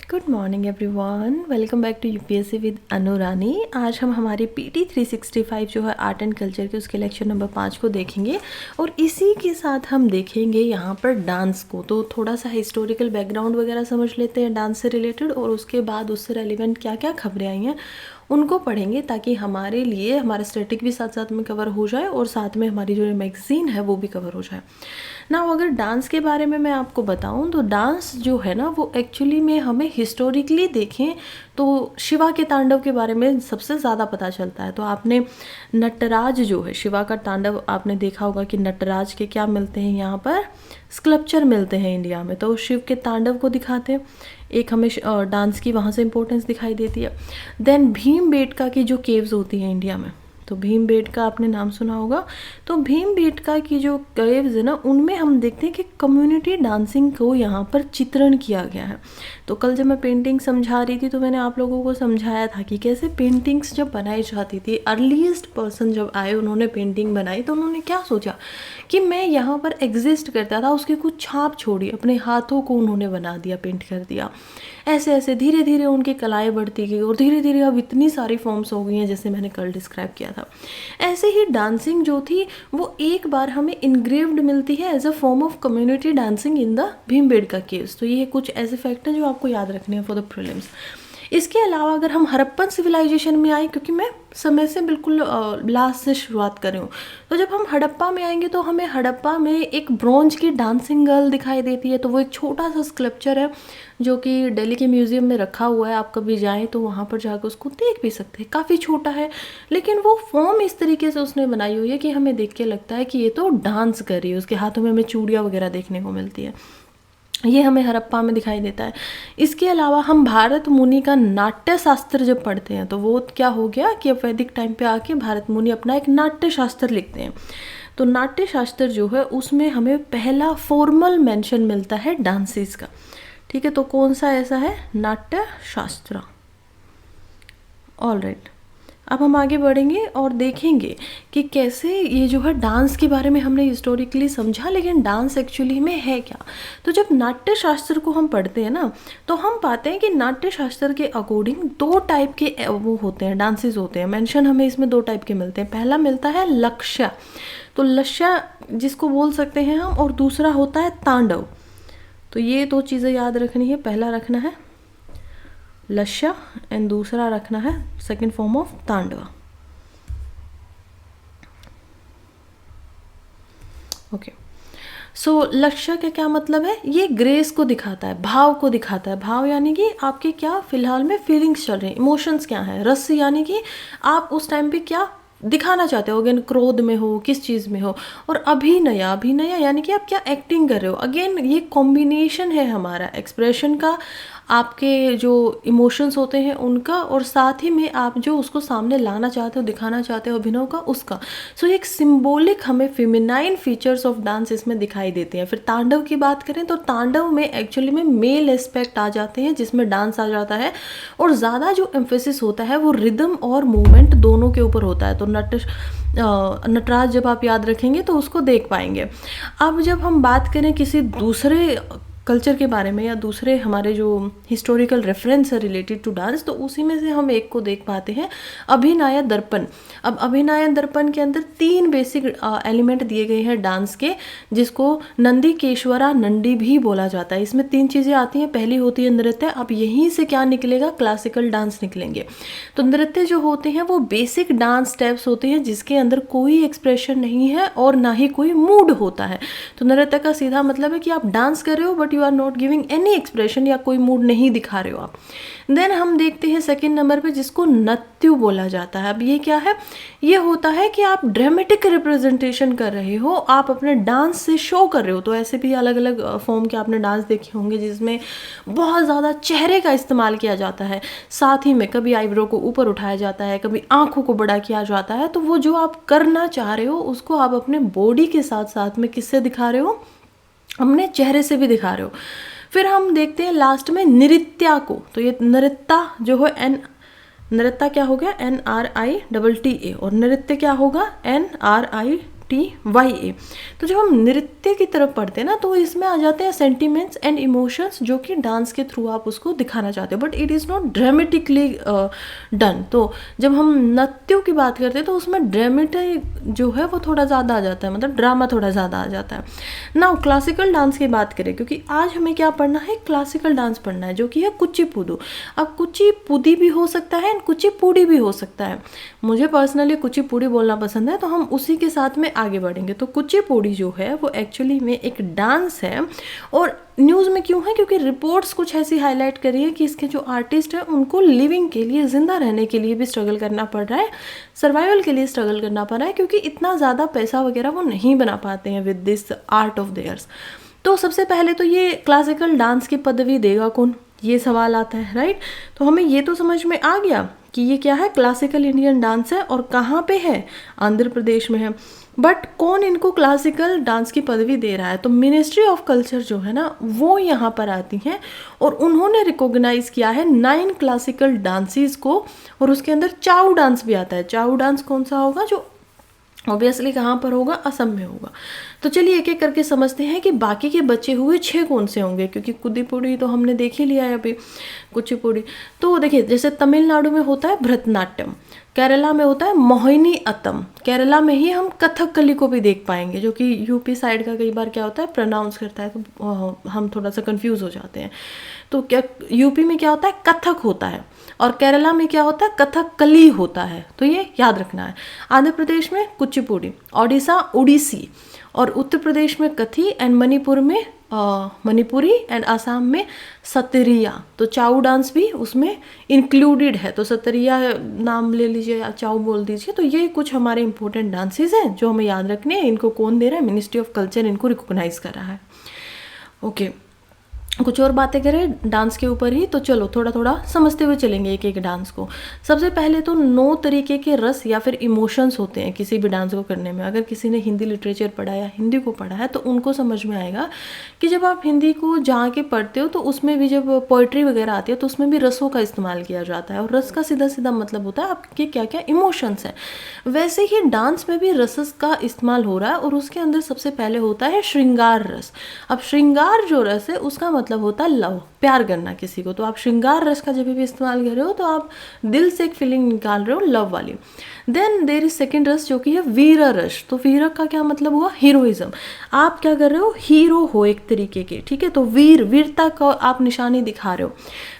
Good morning everyone, welcome back to UPSC with Anurani. आज हम हमारी पीटी 365 जो है आर्ट एंड कल्चर की उसके लेक्चर नंबर 5 को देखेंगे और इसी के साथ हम देखेंगे यहाँ पर डांस को। तो थोड़ा सा हिस्टोरिकल बैकग्राउंड वगैरह समझ लेते हैं डांस से रिलेटेड और उसके बाद उससे रेलिवेंट क्या क्या खबरें आई हैं उनको पढ़ेंगे ताकि हमारे लिए हमारा स्टैटिक भी साथ साथ में कवर हो जाए और साथ में हमारी जो मैगज़ीन है वो भी कवर हो जाए ना। अगर डांस के बारे में मैं आपको बताऊं तो डांस जो है ना वो एक्चुअली में हमें हिस्टोरिकली देखें तो शिवा के तांडव के बारे में सबसे ज़्यादा पता चलता है। तो आपने नटराज जो है शिवा का तांडव आपने देखा होगा कि नटराज के क्या मिलते हैं, यहाँ पर स्कल्पचर मिलते हैं इंडिया में, तो शिव के तांडव को दिखाते हैं। एक हमें डांस की वहाँ से इम्पोर्टेंस दिखाई देती है। देन भीमबेटका की जो केव्स होती हैं इंडिया में, तो भीमबेटका आपने नाम सुना होगा। तो भीमबेटका की जो केव्स है ना उनमें हम देखते हैं कि कम्युनिटी डांसिंग को यहाँ पर चित्रण किया गया है। तो कल जब मैं पेंटिंग समझा रही थी तो मैंने आप लोगों को समझाया था कि कैसे पेंटिंग्स जब बनाई जाती थी, अर्लीस्ट पर्सन जब आए उन्होंने पेंटिंग बनाई तो उन्होंने क्या सोचा कि मैं यहाँ पर एग्जिस्ट करता था, उसकी कुछ छाप छोड़ी, अपने हाथों को उन्होंने बना दिया, पेंट कर दिया। ऐसे ऐसे धीरे धीरे उनकी कलाएं बढ़ती गई और धीरे धीरे अब इतनी सारी फॉर्म्स हो गई हैं जैसे मैंने कल डिस्क्राइब किया था। ऐसे ही डांसिंग जो थी वो एक बार हमें इनग्रेव्ड मिलती है as a form of community dancing in the Bhimbetka caves. तो ये कुछ ऐसे फैक्ट हैं जो आपको याद रखने हैं फॉर द प्रीलिम्स। इसके अलावा अगर हम हड़प्पन सिविलाइजेशन में आए, क्योंकि मैं समय से बिल्कुल लास्ट से शुरुआत कर रही हूँ, तो जब हम हड़प्पा में आएंगे तो हमें हड़प्पा में एक ब्रॉन्ज की डांसिंग गर्ल दिखाई देती है। तो वो एक छोटा सा स्कल्पचर है जो कि दिल्ली के म्यूज़ियम में रखा हुआ है। आप कभी जाएँ तो वहाँ पर जाकर उसको देख भी सकते हैं। काफ़ी छोटा है लेकिन वो फॉर्म इस तरीके से उसने बनाई हुई है कि हमें देख के लगता है कि ये तो डांस कर रही है। उसके हाथों में हमें चूड़ियाँ वगैरह देखने को मिलती है। ये हमें हड़प्पा में दिखाई देता है। इसके अलावा हम भारत मुनि का नाट्य शास्त्र जब पढ़ते हैं तो वो क्या हो गया कि अब वैदिक टाइम पे आके भारत मुनि अपना एक नाट्य शास्त्र लिखते हैं। तो नाट्य शास्त्र जो है उसमें हमें पहला फॉर्मल मेंशन मिलता है डांसेस का। ठीक है, तो कौन सा ऐसा है? नाट्य शास्त्र। ऑलराइट, अब हम आगे बढ़ेंगे और देखेंगे कि कैसे ये जो है डांस के बारे में हमने हिस्टोरिकली समझा, लेकिन डांस एक्चुअली में है क्या। तो जब नाट्य शास्त्र को हम पढ़ते हैं ना तो हम पाते हैं कि नाट्य शास्त्र के अकॉर्डिंग दो टाइप के वो होते हैं, डांसेस होते हैं। मेंशन हमें इसमें दो टाइप के मिलते हैं। पहला मिलता है लक्ष्य, तो लक्ष्य जिसको बोल सकते हैं हम, और दूसरा होता है तांडव। तो ये दो चीज़ें याद रखनी है। पहला रखना है लक्ष्य एंड दूसरा रखना है सेकंड फॉर्म ऑफ तांडव। ओके, सो लक्ष्य का क्या मतलब है? ये ग्रेस को दिखाता है, भाव को दिखाता है। भाव यानी कि आपके क्या फिलहाल में फीलिंग्स चल रही हैं, इमोशंस क्या हैं। रस यानी कि आप उस टाइम पे क्या दिखाना चाहते हो, अगेन क्रोध में हो, किस चीज़ में हो। और अभिनय, अभिनय यानी कि आप क्या एक्टिंग कर रहे हो। अगेन ये कॉम्बिनेशन है हमारा एक्सप्रेशन का, आपके जो इमोशंस होते हैं उनका, और साथ ही में आप जो उसको सामने लाना चाहते हो, दिखाना चाहते हो अभिनय का, उसका। सो एक सिंबॉलिक हमें फेमिनाइन फीचर्स ऑफ डांस इसमें दिखाई देते हैं। फिर तांडव की बात करें तो तांडव में एक्चुअली में मेल एस्पेक्ट आ जाते हैं जिसमें डांस आ जाता है और ज़्यादा जो एम्फेसिस होता है वो रिदम और मूवमेंट दोनों के ऊपर होता है। तो नटराज जब आप याद रखेंगे तो उसको देख पाएंगे। अब जब हम बात करें किसी दूसरे कल्चर के बारे में या दूसरे हमारे जो हिस्टोरिकल रेफरेंस है रिलेटेड टू डांस, तो उसी में से हम एक को देख पाते हैं, अभिनय दर्पण। अब अभिनय दर्पण के अंदर तीन बेसिक एलिमेंट दिए गए हैं डांस के, जिसको नंदी केश्वरा नंडी भी बोला जाता है। इसमें तीन चीज़ें आती हैं। पहली होती है नृत्य। अब यहीं से क्या निकलेगा? क्लासिकल डांस निकलेंगे। तो नृत्य जो होते हैं वो बेसिक डांस स्टेप्स होते हैं जिसके अंदर कोई एक्सप्रेशन नहीं है और ना ही कोई मूड होता है। तो नृत्य का सीधा मतलब है कि आप डांस कर रहे हो but you are not giving any expression, या कोई मूड नहीं दिखा रहे हो आप। देन हम देखते हैं सेकंड नंबर पे जिसको नृत्य बोला जाता है। अब ये क्या है? ये होता है कि आप ड्रामेटिक रिप्रेजेंटेशन कर रहे हो, आप अपने डांस से शो कर रहे हो। तो ऐसे भी अलग अलग फॉर्म के आपने डांस देखे होंगे जिसमें बहुत ज़्यादा चेहरे का इस्तेमाल किया जाता है, साथ ही में कभी आईब्रो को ऊपर उठाया जाता है, कभी आंखों को बड़ा किया जाता है। तो वो जो आप करना चाह रहे हो उसको आप अपने बॉडी के साथ साथ में किससे दिखा रहे हो? अपने चेहरे से भी दिखा रहे हो। फिर हम देखते हैं लास्ट में नृत्या को। तो ये नृत्या जो है नृत्या क्या हो गया? NRITTA, और नृत्य क्या होगा? NRITY। NYA। तो जब हम नृत्य की तरफ पढ़ते हैं ना तो इसमें आ जाते हैं सेंटिमेंट्स एंड इमोशंस जो कि डांस के थ्रू आप उसको दिखाना चाहते हो, but it is not dramatically done. तो जब हम नृत्यों की बात करते हैं तो उसमें ड्रामेटिक जो है वो थोड़ा ज़्यादा आ जाता है, मतलब ड्रामा थोड़ा ज़्यादा आ जाता है। नाउ क्लासिकल डांस की बात करें, क्योंकि आज हमें क्या पढ़ना है, क्लासिकल डांस पढ़ना है जो कि है कुचिपुडी। अब कुचिपुडी भी हो सकता है एंड कुचिपुड़ी भी हो सकता है। मुझे पर्सनली कुचिपुड़ी बोलना पसंद है तो हम उसी के साथ में आगे बढ़ेंगे। तो कुचिपुड़ी जो है वो एक्चुअली में एक डांस है, और न्यूज़ में क्यों है, क्योंकि रिपोर्ट्स कुछ ऐसी हाईलाइट करी है कि इसके जो आर्टिस्ट हैं उनको लिविंग के लिए, ज़िंदा रहने के लिए भी स्ट्रगल करना पड़ रहा है, सर्वाइवल के लिए स्ट्रगल करना पड़ रहा है, क्योंकि इतना ज़्यादा पैसा वगैरह वो नहीं बना पाते हैं with this art of theirs. तो सबसे पहले तो ये क्लासिकल डांस की पदवी देगा कौन, ये सवाल आता है, राइट। तो हमें ये तो समझ में आ गया कि ये क्या है, क्लासिकल इंडियन डांस है, और कहाँ पे है, आंध्र प्रदेश में है। बट कौन इनको क्लासिकल डांस की पदवी दे रहा है, तो मिनिस्ट्री ऑफ कल्चर जो है ना वो यहाँ पर आती हैं, और उन्होंने रिकॉग्नाइज किया है 9 क्लासिकल डांसेस को, और उसके अंदर चाऊ डांस भी आता है। चाऊ डांस कौन सा होगा, जो ऑब्वियसली कहाँ पर होगा, असम में होगा। तो चलिए एक एक करके समझते हैं कि बाकी के बचे हुए 6 कौन से होंगे, क्योंकि कुचिपुड़ी तो हमने देख ही लिया है अभी, कुचिपुड़ी। तो देखिए, जैसे तमिलनाडु में होता है भरतनाट्यम, केरला में होता है मोहिनी अट्टम, केरला में ही हम कथकली को भी देख पाएंगे, जो कि यूपी साइड का कई बार क्या होता है प्रोनाउंस करता है तो हम थोड़ा सा कंफ्यूज हो जाते हैं। तो क्या यूपी में क्या होता है, कथक होता है, और केरला में क्या होता है, कथकली होता है। तो ये याद रखना है। आंध्र प्रदेश में कुचिपुड़ी, ओडिशा ओडिसी, और उत्तर प्रदेश में कथी, एंड मणिपुर में मणिपुरी, एंड आसाम में सतरिया। तो चाऊ डांस भी उसमें इंक्लूडेड है, तो सतरिया नाम ले लीजिए या चाऊ बोल दीजिए। तो ये कुछ हमारे इंपॉर्टेंट डांसेस हैं जो हमें याद रखने हैं। इनको कौन दे रहा है, मिनिस्ट्री ऑफ कल्चर इनको रिकॉग्नाइज कर रहा है। ओके, कुछ और बातें करें डांस के ऊपर ही, तो चलो थोड़ा थोड़ा समझते हुए चलेंगे एक एक डांस को। सबसे पहले तो 9 तरीके के रस या फिर इमोशंस होते हैं किसी भी डांस को करने में। अगर किसी ने हिंदी लिटरेचर पढ़ा या हिंदी को पढ़ा है तो उनको समझ में आएगा कि जब आप हिंदी को जहाँ के पढ़ते हो तो उसमें भी जब पोइट्री वगैरह आती है तो उसमें भी रसों का इस्तेमाल किया जाता है, और रस का सीधा सीधा मतलब होता है आपके क्या क्या इमोशंस हैं। वैसे ही डांस में भी रस का इस्तेमाल हो रहा है, और उसके अंदर सबसे पहले होता है श्रृंगार रस। अब श्रृंगार जो रस है उसका मतलब होता है लव, प्यार करना किसी को। तो आप श्रृंगार रस का जब भी इस्तेमाल कर रहे हो तो आप दिल से एक फीलिंग निकाल रहे हो लव वाली। देन देर इज सेकेंड रस जो कि है वीर रस। तो वीर का क्या मतलब हुआ, हीरोइज्म। आप क्या कर रहे हो, हीरो हो एक तरीके के, ठीक है। तो वीरता का आप निशानी दिखा रहे हो।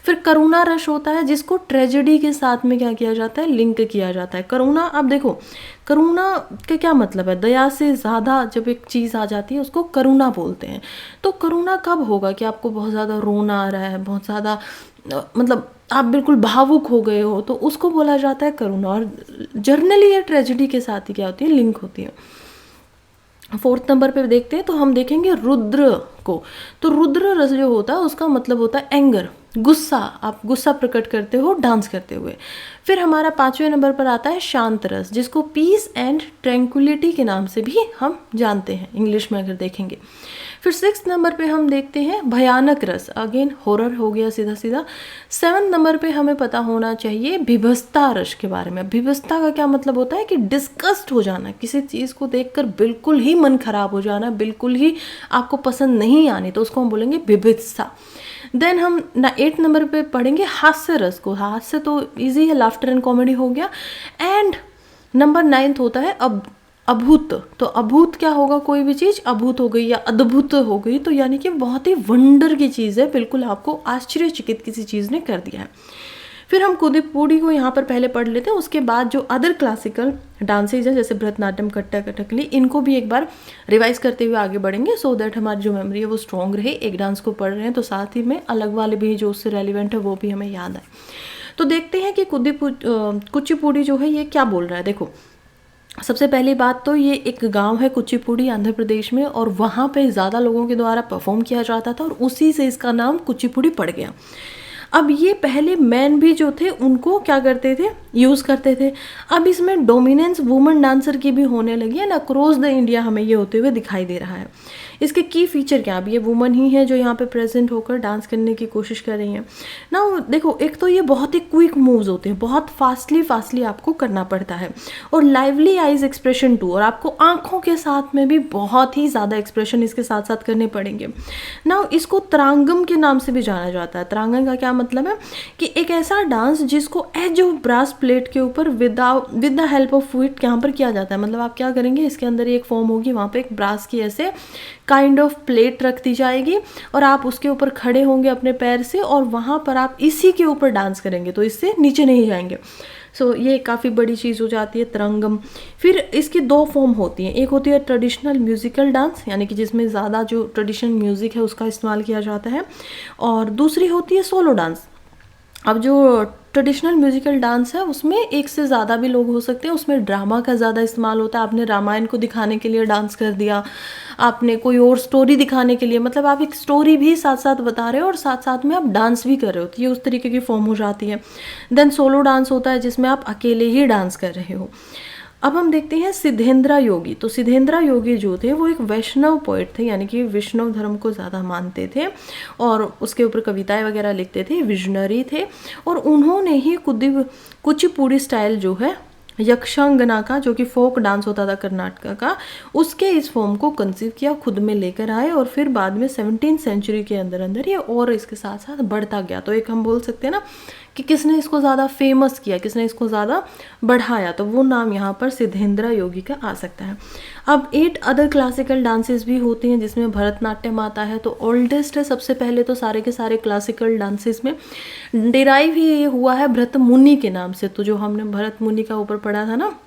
फिर करुणा रस होता है जिसको ट्रेजेडी के साथ में क्या किया जाता है, लिंक किया जाता है। करुणा, आप देखो करुणा का क्या मतलब है, दया से ज़्यादा जब एक चीज़ आ जाती है उसको करुणा बोलते हैं। तो करुणा कब होगा कि आपको बहुत ज़्यादा रोना आ रहा है, बहुत ज़्यादा मतलब आप बिल्कुल भावुक हो गए हो, तो उसको बोला जाता है करुणा। और जर्नली ये ट्रेजेडी के साथ ही क्या होती है, लिंक होती है। 4th नंबर पे देखते हैं तो हम देखेंगे रुद्र को। तो रुद्र रस जो होता है उसका मतलब होता है एंगर, गुस्सा। आप गुस्सा प्रकट करते हो डांस करते हुए। फिर हमारा 5वें नंबर पर आता है शांत रस, जिसको पीस एंड ट्रैंक्विलिटी के नाम से भी हम जानते हैं इंग्लिश में अगर देखेंगे। फिर 6th नंबर पे हम देखते हैं भयानक रस, अगेन हॉरर हो गया सीधा सीधा। 7th नंबर पे हमें पता होना चाहिए विभत्सता रस के बारे में। विभत्सता का क्या मतलब होता है कि डिस्गस्ट हो जाना, किसी चीज़ को देखकर बिल्कुल ही मन खराब हो जाना, बिल्कुल ही आपको पसंद नहीं आनी, तो उसको हम बोलेंगे विभत्सता। देन हम 8th नंबर पे पढ़ेंगे हास्य रस को। हास्य तो इजी है, लाफ्टर एंड कॉमेडी हो गया। एंड नंबर 9th होता है अभूत। तो अभूत क्या होगा, कोई भी चीज़ अभूत हो गई या अद्भुत हो गई, तो यानी कि बहुत ही वंडर की चीज़ है, बिल्कुल आपको आश्चर्यचकित किसी चीज़ ने कर दिया है। फिर हम कुचिपुड़ी को यहाँ पर पहले पढ़ लेते हैं, उसके बाद जो अदर क्लासिकल डांसेज हैं जैसे भरतनाट्यम, कथकली, इनको भी एक बार रिवाइज करते हुए आगे बढ़ेंगे, सो दैट हमारी जो मेमोरी है वो स्ट्रॉन्ग रहे। एक डांस को पढ़ रहे हैं तो साथ ही में अलग वाले भी जो उससे रेलिवेंट है वो भी हमें याद आए। तो देखते हैं कि कुचिपुड़ी जो है ये क्या बोल रहा है। देखो, सबसे पहली बात तो ये एक गांव है कुचिपुड़ी आंध्र प्रदेश में, और वहाँ पे ज़्यादा लोगों के द्वारा परफॉर्म किया जाता था, और उसी से इसका नाम कुचिपुड़ी पड़ गया। अब ये पहले मैन भी जो थे उनको क्या करते थे, यूज़ करते थे। अब इसमें डोमिनेंस वुमेन डांसर की भी होने लगी है ना, अक्रॉस द इंडिया हमें ये होते हुए दिखाई दे रहा है। इसके की फीचर क्या, अब ये वुमन ही है जो यहाँ पे प्रेजेंट होकर डांस करने की कोशिश कर रही हैं ना। देखो, एक तो ये बहुत ही क्विक मूव्स होते हैं, बहुत फास्टली आपको करना पड़ता है, और लाइवली आइज एक्सप्रेशन टू, और आपको आंखों के साथ में भी बहुत ही ज़्यादा एक्सप्रेशन इसके साथ साथ करने पड़ेंगे ना। इसको तरांगम के नाम से भी जाना जाता है। तरांगम का क्या मतलब है कि एक ऐसा डांस जिसको एज ऑफ ब्रास प्लेट के ऊपर with the help of feet यहाँ पर किया जाता है। मतलब आप क्या करेंगे, इसके अंदर एक फॉर्म होगी, वहाँ पे एक ब्रास की ऐसे काइंड ऑफ प्लेट रख दी जाएगी और आप उसके ऊपर खड़े होंगे अपने पैर से, और वहाँ पर आप इसी के ऊपर डांस करेंगे, तो इससे नीचे नहीं जाएंगे। सो ये काफ़ी बड़ी चीज़ हो जाती है तरंगम। फिर इसकी दो फॉर्म होती हैं, एक होती है ट्रेडिशनल म्यूजिकल डांस, यानी कि जिसमें ज़्यादा जो ट्रेडिशनल म्यूज़िक है उसका इस्तेमाल किया जाता है, और दूसरी होती है सोलो डांस। अब जो ट्रेडिशनल म्यूजिकल डांस है उसमें एक से ज़्यादा भी लोग हो सकते हैं, उसमें ड्रामा का ज़्यादा इस्तेमाल होता है। आपने रामायण को दिखाने के लिए डांस कर दिया, आपने कोई और स्टोरी दिखाने के लिए, मतलब आप एक स्टोरी भी साथ साथ बता रहे हो और साथ साथ में आप डांस भी कर रहे हो, तो ये उस तरीके की फॉर्म हो जाती है। देन सोलो डांस होता है जिसमें आप अकेले ही डांस कर रहे हो। अब हम देखते हैं सिद्धेंद्रा योगी। तो सिद्धेंद्रा योगी जो थे वो एक वैष्णव पोइट थे, यानी कि विष्णु धर्म को ज़्यादा मानते थे और उसके ऊपर कविताएं वगैरह लिखते थे, विजनरी थे, और उन्होंने ही कुचिपुड़ी स्टाइल जो है यक्षांगना का, जो कि फोक डांस होता था कर्नाटक का, उसके इस फॉर्म को कंसीव किया, खुद में लेकर आए, और फिर बाद में 17वीं सेंचुरी के अंदर अंदर ये और इसके साथ साथ बढ़ता गया। तो एक हम बोल सकते हैं ना कि किसने इसको ज़्यादा फेमस किया, किसने इसको ज़्यादा बढ़ाया, तो वो नाम यहाँ पर सिद्धेंद्रा योगी का आ सकता है। अब 8 अदर क्लासिकल डांसेस भी होती हैं जिसमें भरतनाट्यम आता है, तो ओल्डेस्ट है सबसे पहले तो सारे के सारे क्लासिकल डांसेस में। डिराइव ही ये हुआ है भरत मुनि के नाम से, तो जो हमने भरत मुनि का ऊपर पढ़ा था ना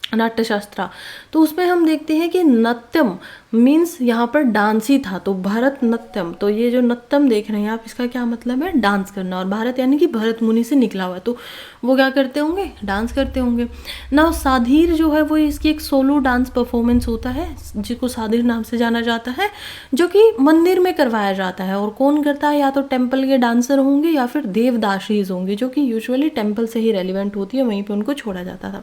नाट्यशास्त्रा, तो उसमें हम देखते हैं कि नत्यम मीन्स यहाँ पर डांस ही था, तो भरत नत्यम, तो ये जो नत्यम देख रहे हैं आप, इसका क्या मतलब है, डांस करना, और भारत यानी कि भरत मुनि से निकला हुआ है, तो वो क्या करते होंगे, डांस करते होंगे ना। साधीर जो है वो इसकी एक सोलो डांस परफॉर्मेंस होता है जिसको साधीर नाम से जाना जाता है, जो कि मंदिर में करवाया जाता है, और कौन करता है, या तो टेम्पल के डांसर होंगे या फिर देवदासीज होंगे, जो कि यूजुअली टेम्पल से ही रेलिवेंट होती है, वहीं पर उनको छोड़ा जाता था।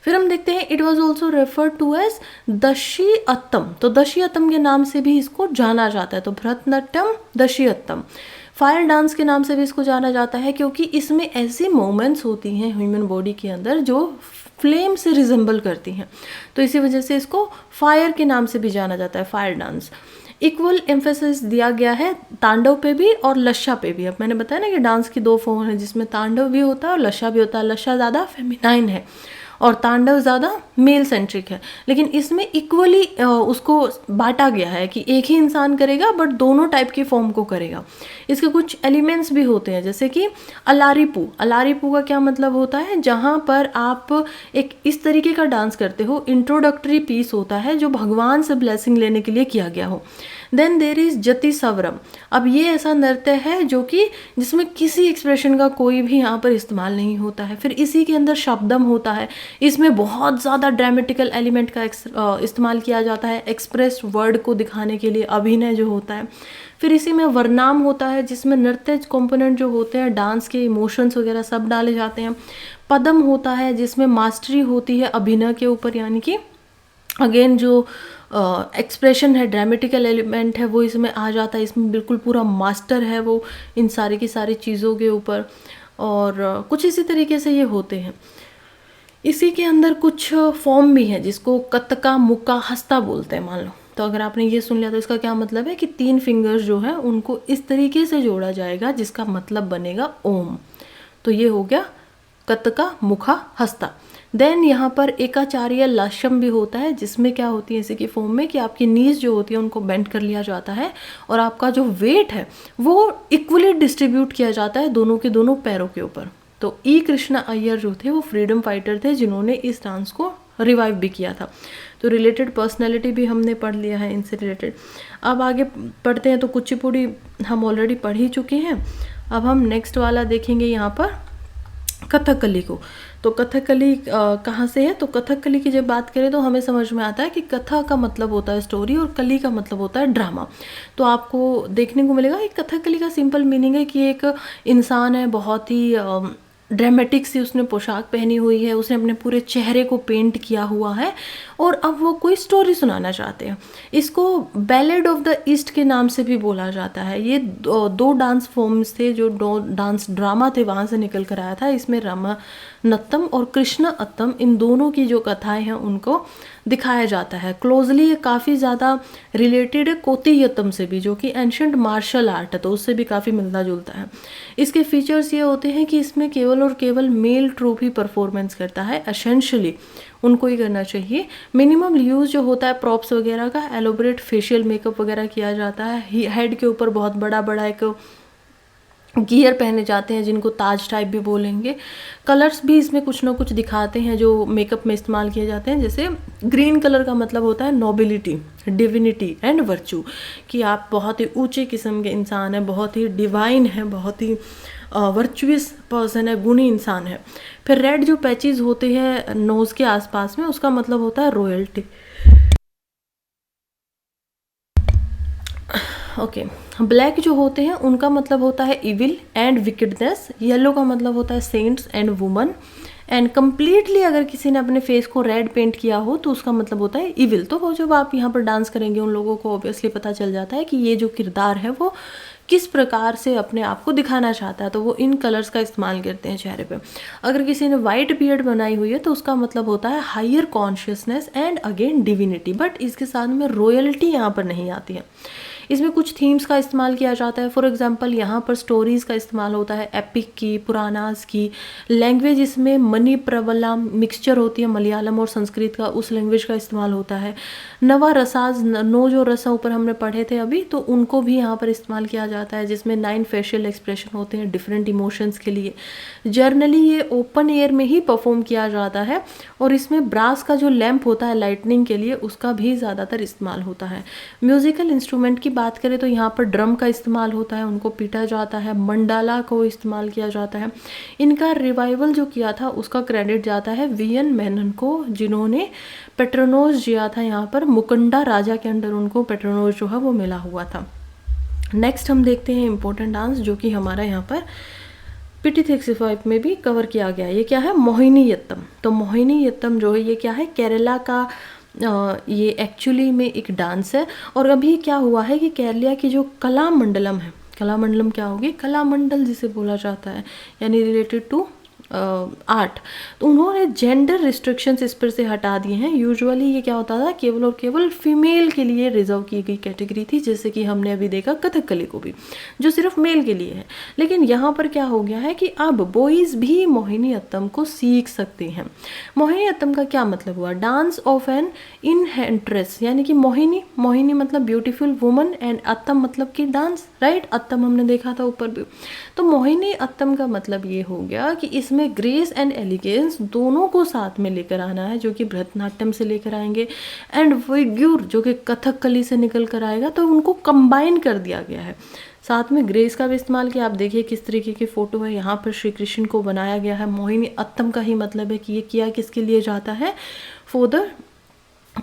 फिर हम देखते हैं it was also referred to as दशीअत्तम, तो दशीअत्तम के नाम से भी इसको जाना जाता है, तो भरतनाट्यम दशीअत्तम। फायर डांस के नाम से भी इसको जाना जाता है क्योंकि इसमें ऐसी मोमेंट्स होती हैं ह्यूमन बॉडी के अंदर जो फ्लेम से रिजेंबल करती हैं, तो इसी वजह से इसको फायर के नाम से भी जाना जाता है, फायर डांस। इक्वल एम्फेसिस दिया गया है तांडव पे भी और लश्या पे भी। अब मैंने बताया ना कि डांस की दो फॉर्म है जिसमें तांडव भी होता है और लश्या भी होता है। लश्या ज़्यादा फेमिनाइन है और तांडव ज़्यादा मेल सेंट्रिक है, लेकिन इसमें इक्वली उसको बांटा गया है कि एक ही इंसान करेगा बट दोनों टाइप की फॉर्म को करेगा। इसके कुछ एलिमेंट्स भी होते हैं जैसे कि अलारीपू। अलारीपू का क्या मतलब होता है, जहाँ पर आप एक इस तरीके का डांस करते हो, इंट्रोडक्टरी पीस होता है जो भगवान से ब्लेसिंग लेने के लिए किया गया हो। देन देर इज जति सवरम। अब ये ऐसा नृत्य है जो कि जिसमें किसी एक्सप्रेशन का कोई भी यहाँ पर इस्तेमाल नहीं होता है। फिर इसी के अंदर शब्दम होता है, इसमें बहुत ज़्यादा ड्रामेटिकल एलिमेंट का इस्तेमाल किया जाता है एक्सप्रेस वर्ड को दिखाने के लिए, अभिनय जो होता है। फिर इसी में वर्नाम होता है जिसमें नृत्य कंपोनेंट जो होते हैं, डांस के इमोशंस वगैरह सब डाले जाते हैं। पदम होता है जिसमें मास्टरी होती है अभिनय के ऊपर, यानी कि अगेन जो एक्सप्रेशन है, ड्रामेटिकल एलिमेंट है, वो इसमें आ जाता है। इसमें बिल्कुल पूरा मास्टर है वो इन सारी की सारी चीज़ों के ऊपर। और कुछ इसी तरीके से ये होते हैं। इसी के अंदर कुछ फॉर्म भी है जिसको कतका मुक्का हस्ता बोलते हैं, मान लो। तो अगर आपने ये सुन लिया तो इसका क्या मतलब है कि 3 फिंगर्स जो है उनको इस तरीके से जोड़ा जाएगा जिसका मतलब बनेगा ओम। तो ये हो गया कतका मुखा हस्ता। देन यहाँ पर एकाचार्य लाशम भी होता है जिसमें क्या होती है इसी की फॉर्म में कि आपकी नीज जो होती है उनको बेंड कर लिया जाता है और आपका जो वेट है वो इक्वली डिस्ट्रीब्यूट किया जाता है दोनों के दोनों पैरों के ऊपर। तो ई कृष्णा अय्यर जो थे वो फ्रीडम फाइटर थे जिन्होंने इस डांस को रिवाइव भी किया था। तो रिलेटेड पर्सनैलिटी भी हमने पढ़ लिया है इनसे रिलेटेड। अब आगे पढ़ते हैं। तो कुचिपुड़ी हम ऑलरेडी पढ़ ही चुके हैं। अब हम नेक्स्ट वाला देखेंगे यहाँ पर कथकली को। तो कथकली कहाँ से है, तो कथकली की जब बात करें तो हमें समझ में आता है कि कथा का मतलब होता है स्टोरी और कली का मतलब होता है ड्रामा। तो आपको देखने को मिलेगा एक कथकली का सिंपल मीनिंग है कि एक इंसान है बहुत ही ड्रामेटिक सी उसने पोशाक पहनी हुई है, उसने अपने पूरे चेहरे को पेंट किया हुआ है और अब वो कोई स्टोरी सुनाना चाहते हैं। इसको बैलेड ऑफ द ईस्ट के नाम से भी बोला जाता है। ये दो डांस फॉर्म्स थे जो दो डांस ड्रामा थे वहाँ से निकल कर आया था। इसमें रामानत्तम और कृष्णाअत्तम इन दोनों की जो कथाएं हैं उनको दिखाया जाता है क्लोजली। ये काफ़ी ज़्यादा रिलेटेड है कोतियत्तम से भी, जो कि एंशंट मार्शल आर्ट है, तो उससे भी काफ़ी मिलता जुलता है। इसके फीचर्स ये होते हैं कि इसमें केवल और केवल मेल ट्रूप ही परफॉर्मेंस करता है, एसेंशियली उनको ही करना चाहिए। मिनिमम यूज़ जो होता है प्रॉप्स वगैरह का, एलोबरेट फेशियल मेकअप वगैरह किया जाता है। हेड के ऊपर बहुत बड़ा बड़ा एक गियर पहने जाते हैं जिनको ताज टाइप भी बोलेंगे। कलर्स भी इसमें कुछ ना कुछ दिखाते हैं जो मेकअप में इस्तेमाल किए जाते हैं। जैसे ग्रीन कलर का मतलब होता है नोबिलिटी, डिविनिटी एंड वर्चू, कि आप बहुत ही ऊंचे किस्म के इंसान हैं, बहुत ही डिवाइन हैं, बहुत ही वर्चुअस पर्सन है, गुणी इंसान है। फिर रेड जो पैचेस होते हैं नोज़ के आसपास में, उसका मतलब होता है रॉयल्टी। ओके, ब्लैक जो होते हैं उनका मतलब होता है इविल एंड विकेडनेस। येलो का मतलब होता है saints and women. And completely अगर किसी ने अपने फेस को रेड पेंट किया हो तो उसका मतलब होता है इविल। तो वो जब आप यहाँ पर डांस करेंगे उन लोगों को ऑब्वियसली पता चल जाता है कि ये जो किरदार है वो किस प्रकार से अपने आप को दिखाना चाहता है, तो वो इन कलर्स का इस्तेमाल करते हैं चेहरे पे। अगर किसी ने वाइट बियर्ड बनाई हुई है तो उसका मतलब होता है higher consciousness and again divinity, but इसके साथ में रॉयल्टी यहाँ पर नहीं आती है। इसमें कुछ थीम्स का इस्तेमाल किया जाता है। फॉर एग्जांपल यहाँ पर स्टोरीज़ का इस्तेमाल होता है, एपिक की, पुरानास की। लैंग्वेज इसमें मनी प्रबलम मिक्सचर होती है, मलयालम और संस्कृत का, उस लैंग्वेज का इस्तेमाल होता है। नवा रसाज, नो जो रसा ऊपर हमने पढ़े थे अभी, तो उनको भी यहाँ पर इस्तेमाल किया जाता है, जिसमें 9 फेशियल एक्सप्रेशन होते हैं डिफरेंट इमोशंस के लिए। जर्नली ये ओपन एयर में ही परफॉर्म किया जाता है और इसमें ब्रास का जो लैंप होता है लाइटनिंग के लिए, उसका भी ज़्यादातर इस्तेमाल होता है। म्यूजिकल इंस्ट्रूमेंट की बात करें तो यहाँ पर ड्रम का इस्तेमाल होता है, उनको पीटा जाता है। मंडाला को इस्तेमाल किया जाता है। इनका रिवाइवल जो किया था उसका क्रेडिट जाता है वीएन मेनन को, जिन्होंने पेट्रोनोस जिया था यहाँ पर। मुकुंडा राजा के अंडर उनको पेट्रोनोस जो है वो मिला हुआ था। नेक्स्ट हम देखते हैं इम्पोर्टेंट डांस जो कि हमारा यहाँ पर पीटी 365 में भी कवर किया गया है। ये क्या है? मोहिनीअट्टम। तो मोहिनीअट्टम जो है ये क्या है? केरला का ये एक्चुअली में एक डांस है। और अभी क्या हुआ है कि केरला की जो कलामंडलम है, कलामंडलम क्या होगी? कलामंडल जिसे बोला जाता है, यानी रिलेटेड टू आर्ट, तो उन्होंने जेंडर रिस्ट्रिक्शंस इस पर से हटा दिए हैं। यूजुअली ये क्या होता था, केवल और केवल फीमेल के लिए रिजर्व की गई कैटेगरी थी, जैसे कि हमने अभी देखा कथकली को भी, जो सिर्फ मेल के लिए है। लेकिन यहाँ पर क्या हो गया है कि अब बॉयज़ भी मोहिनीअट्टम को सीख सकते हैं। मोहिनीअट्टम का क्या मतलब हुआ? डांस ऑफ एन इनहेंट्रेस, यानी कि मोहिनी, मोहिनी मतलब ब्यूटीफुल वुमन एंड अत्तम मतलब कि डांस, राइट? अत्तम हमने देखा था ऊपर भी। तो मोहिनीअट्टम का मतलब ये हो गया कि इसमें ग्रेस एंड एलिगेंस दोनों को साथ में लेकर आना है, जो कि भरतनाट्यम से लेकर आएंगे, एंड विग्युर जो कि कथकली से निकल कर आएगा, तो उनको कंबाइन कर दिया गया है। साथ में ग्रेस का भी इस्तेमाल किया। आप देखिए किस तरीके की फ़ोटो है, यहाँ पर श्री कृष्ण को बनाया गया है। मोहिनीअट्टम का ही मतलब है कि ये किया किसके लिए जाता है? फॉर द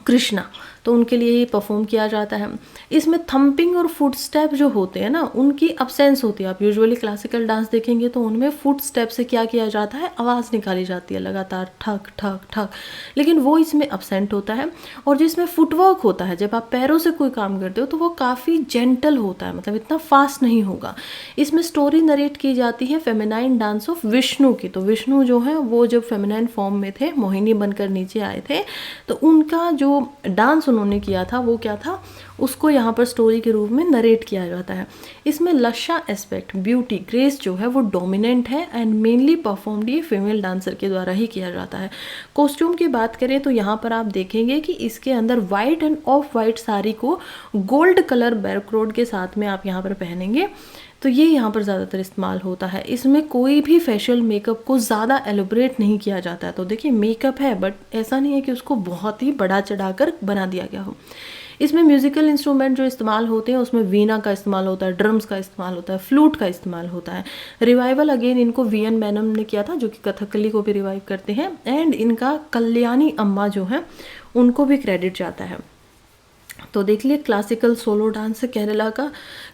कृष्णा, तो उनके लिए ही परफॉर्म किया जाता है। इसमें थम्पिंग और फुट स्टेप जो होते हैं ना, उनकी अब्सेंस होती है। आप यूजुअली क्लासिकल डांस देखेंगे तो उनमें फुट स्टेप से क्या किया जाता है? आवाज़ निकाली जाती है लगातार, ठक ठक ठक, लेकिन वो इसमें अब्सेंट होता है। और जिसमें फुटवर्क होता है, जब आप पैरों से कोई काम करते हो तो वो काफ़ी जेंटल होता है, मतलब इतना फास्ट नहीं होगा। इसमें स्टोरी नरेट की जाती है फेमिनाइन डांस ऑफ विष्णु की। तो विष्णु जो है वो जब फेमिनाइन फॉर्म में थे, मोहिनी बनकर नीचे आए थे, तो उनका जो डांस उन्होंने किया था वो क्या था, उसको यहाँ पर स्टोरी के रूप में नरेट किया जाता है। इसमें लशा एस्पेक्ट, ब्यूटी, ग्रेस जो है वो डोमिनेंट है एंड मेनली परफॉर्म्ड ये फीमेल डांसर के द्वारा ही किया जाता है। कॉस्ट्यूम की बात करें तो यहाँ पर आप देखेंगे कि इसके अंदर white end of white sari को गोल्ड कलर बैकग्राउंड के साथ में आप यहाँ पर पहनेंगे, तो ये यहाँ पर ज़्यादातर इस्तेमाल होता है। इसमें कोई भी फेशियल मेकअप को ज़्यादा एलोबरेट नहीं किया जाता है। तो देखिए मेकअप है, बट ऐसा नहीं है कि उसको बहुत ही बड़ा चढ़ाकर बना दिया गया हो। इसमें म्यूज़िकल इंस्ट्रूमेंट जो इस्तेमाल होते हैं उसमें वीणा का इस्तेमाल होता है, ड्रम्स का इस्तेमाल होता है, फ्लूट का इस्तेमाल होता है। रिवाइवल अगेन इनको वीएन मेनन ने किया था, जो कि कथकली को भी रिवाइव करते हैं, एंड इनका कल्याणी अम्मा जो है उनको भी क्रेडिट जाता है। तो देख लिए क्लासिकल सोलो डांस है केरला का।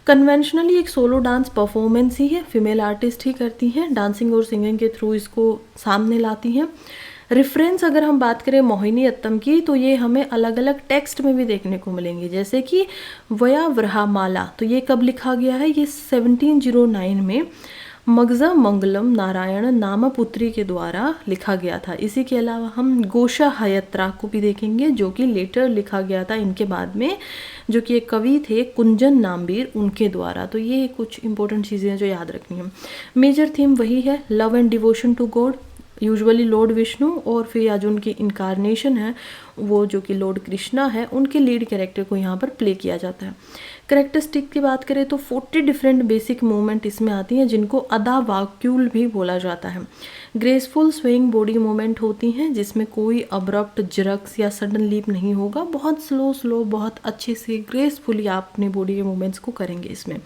कन्वेंशनली एक सोलो डांस परफॉर्मेंस ही है, फीमेल आर्टिस्ट ही करती हैं, डांसिंग और सिंगिंग के थ्रू इसको सामने लाती हैं। रेफरेंस अगर हम बात करें मोहिनी अत्तम की, तो ये हमें अलग अलग टेक्स्ट में भी देखने को मिलेंगे, जैसे कि वयाव्रहामाला, तो ये कब लिखा गया है, ये 1709 में मगजा मंगलम नारायण नामपुत्री के द्वारा लिखा गया था। इसी के अलावा हम गोशा हयत्रा को भी देखेंगे, जो कि लेटर लिखा गया था इनके बाद में, जो कि एक कवि थे कुंजन नामबीर, उनके द्वारा। तो ये कुछ इंपॉर्टेंट चीज़ें हैं जो याद रखनी है। मेजर थीम वही है, love and devotion to God, usually Lord Vishnu, और फिर या जो उनकी इनकारनेशन है वो जो कि लॉर्ड कृष्णा है, उनके लीड कैरेक्टर को यहाँ पर प्ले किया जाता है। करेक्टरिस्टिक की बात करें तो 40 डिफरेंट बेसिक मूवमेंट इसमें आती हैं, जिनको अदा वाक्यूल भी बोला जाता है। ग्रेसफुल स्विंग बॉडी मूवमेंट होती हैं, जिसमें कोई अब्रप्ट जरक्स या सडन लीप नहीं होगा, बहुत स्लो स्लो बहुत अच्छे से ग्रेसफुली आप अपने बॉडी के मूवमेंट्स को करेंगे। इसमें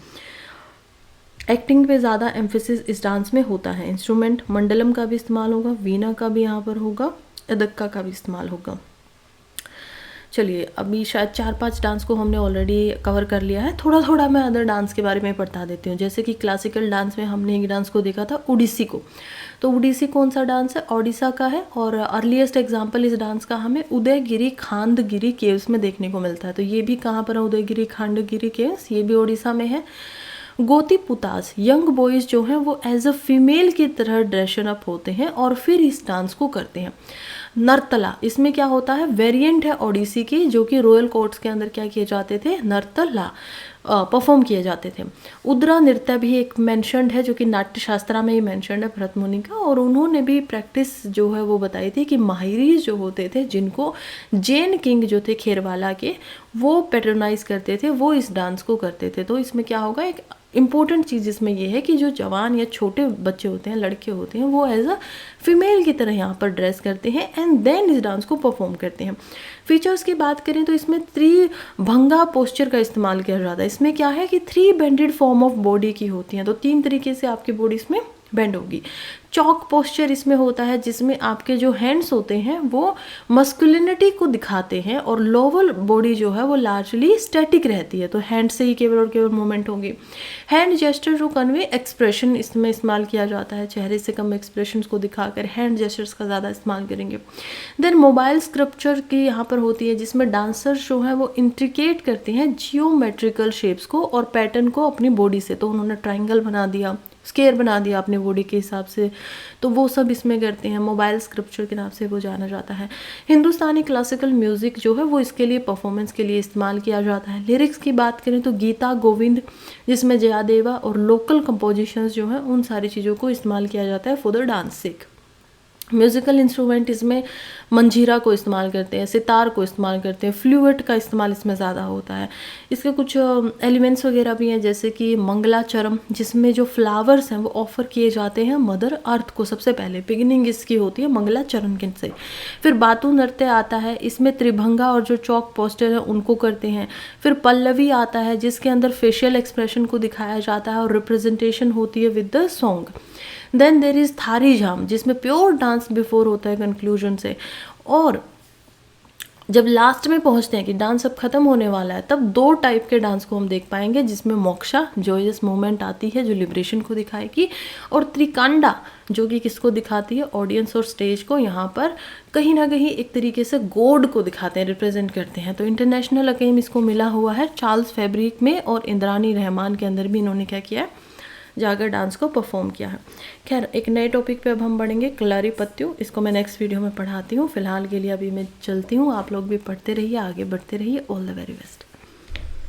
एक्टिंग पे ज़्यादा एम्फेसिस इस डांस में होता है। इंस्ट्रूमेंट मंडलम का भी इस्तेमाल होगा, वीणा का भी यहाँ पर होगा, अदक्का का भी इस्तेमाल होगा। चलिए अभी शायद 4-5 डांस को हमने ऑलरेडी कवर कर लिया है, थोड़ा थोड़ा मैं अदर डांस के बारे में बता देती हूँ। जैसे कि क्लासिकल डांस में हमने एक डांस को देखा था उड़ीसी को, तो उड़ीसी कौन सा डांस है, ओडिशा का है, और अर्लीस्ट एग्जाम्पल इस डांस का हमें उदयगिरी खांडगिरी केव्स में देखने को मिलता है। तो ये भी कहाँ पर है, उदयगिरी खांडगिरी केव्स, ये भी ओडिशा में है। गोती पुतास यंग बॉयज़ जो हैं वो एज अ फीमेल की तरह ड्रेशन अप होते हैं और फिर इस डांस को करते हैं। नर्तला, इसमें क्या होता है, वेरिएंट है ओडिसी की, जो कि रॉयल कोर्ट्स के अंदर क्या किए जाते थे, नर्तला परफॉर्म किए जाते थे। उद्रा नृत्य भी एक मेंशनड है, जो कि नाट्य शास्त्रा में ही मेंशनड है भरत मुनि का, और उन्होंने भी प्रैक्टिस जो है वो बताई थी कि माहिरीज जो होते थे, जिनको जैन किंग जो थे खेरवाला के, वो पैट्रोनाइज करते थे, वो इस डांस को करते थे। तो इसमें क्या होगा, एक इम्पोर्टेंट चीज़ इसमें यह है कि जो जवान या छोटे बच्चे होते हैं, लड़के होते हैं, वो एज अ फीमेल की तरह यहाँ पर ड्रेस करते हैं एंड देन इस डांस को परफॉर्म करते हैं। फीचर्स की बात करें तो इसमें त्रिभंगा पोस्चर का इस्तेमाल किया जाता है। इसमें क्या है कि 3 बेंडेड फॉर्म ऑफ बॉडी की होती हैं, तो 3 तरीके से आपकी बॉडी इसमें बेंड होगी। चॉक पोस्चर इसमें होता है, जिसमें आपके जो हैंड्स होते हैं वो मस्कुलिनिटी को दिखाते हैं और लोअर बॉडी जो है वो लार्जली स्टैटिक रहती है, तो हैंड से ही केवल और केवल मूवमेंट होगी। Hand gesture to convey expression इसमें इस्तेमाल किया जाता है, चेहरे से कम एक्सप्रेशंस को दिखाकर हैंड जेस्टर्स का ज़्यादा इस्तेमाल करेंगे। देन मोबाइल स्क्रप्चर की यहाँ पर होती है, जिसमें डांसर्स जो है वो इंट्रिकेट करते हैं जियोमेट्रिकल शेप्स को और पैटर्न को अपनी बॉडी से, तो उन्होंने ट्राइंगल बना दिया, स्केयर बना दिया अपने बॉडी के हिसाब से, तो वो सब इसमें करते हैं। मोबाइल स्क्रप्चर के नाम से वो जाना जाता है। हिंदुस्तानी क्लासिकल म्यूज़िक जो है वो इसके लिए परफॉर्मेंस के लिए इस्तेमाल किया जाता है। लिरिक्स की बात करें तो गीता गोविंद, जिसमें जयादेवा और लोकल कंपोजिशंस जो हैं उन सारी चीज़ों को इस्तेमाल किया जाता है for the dance sick. Musical instrument इसमें मंजीरा को इस्तेमाल करते हैं, सितार को इस्तेमाल करते हैं, फ्लूट का इस्तेमाल इसमें ज़्यादा होता है। इसके कुछ एलिमेंट्स वगैरह भी हैं, जैसे कि मंगलाचरम, जिसमें जो फ्लावर्स हैं वो ऑफर किए जाते हैं मदर अर्थ को, सबसे पहले बिगिनिंग इसकी होती है मंगलाचरण के से। फिर बातु नृत्य आता है, इसमें त्रिभंगा और जो चौक पोस्टर है उनको करते हैं। फिर पल्लवी आता है, जिसके अंदर फेशियल एक्सप्रेशन को दिखाया जाता है और रिप्रेजेंटेशन होती है with the song. Then there is थारी झाम, जिसमें प्योर डांस बिफोर होता है कंक्लूजन से, और जब लास्ट में पहुंचते हैं कि डांस अब खत्म होने वाला है, तब 2 टाइप के डांस को हम देख पाएंगे, जिसमें मोक्षा जॉयस मूवमेंट आती है जो लिबरेशन को दिखाएगी, और त्रिकांडा जो कि किसको दिखाती है, ऑडियंस और स्टेज को, यहाँ पर कहीं ना कहीं एक तरीके से गॉड को दिखाते हैं, रिप्रेजेंट करते हैं। तो इंटरनेशनल अकेम इसको मिला हुआ है चार्ल्स फैब्रिक में, और इंद्रानी रहमान के अंदर भी इन्होंने क्या किया है, जाकर डांस को परफॉर्म किया है। खैर एक नए टॉपिक पे अब हम बढ़ेंगे, कलारी पत्तू, इसको मैं नेक्स्ट वीडियो में पढ़ाती हूँ। फिलहाल के लिए अभी मैं चलती हूँ, आप लोग भी पढ़ते रहिए, आगे बढ़ते रहिए। All the very best.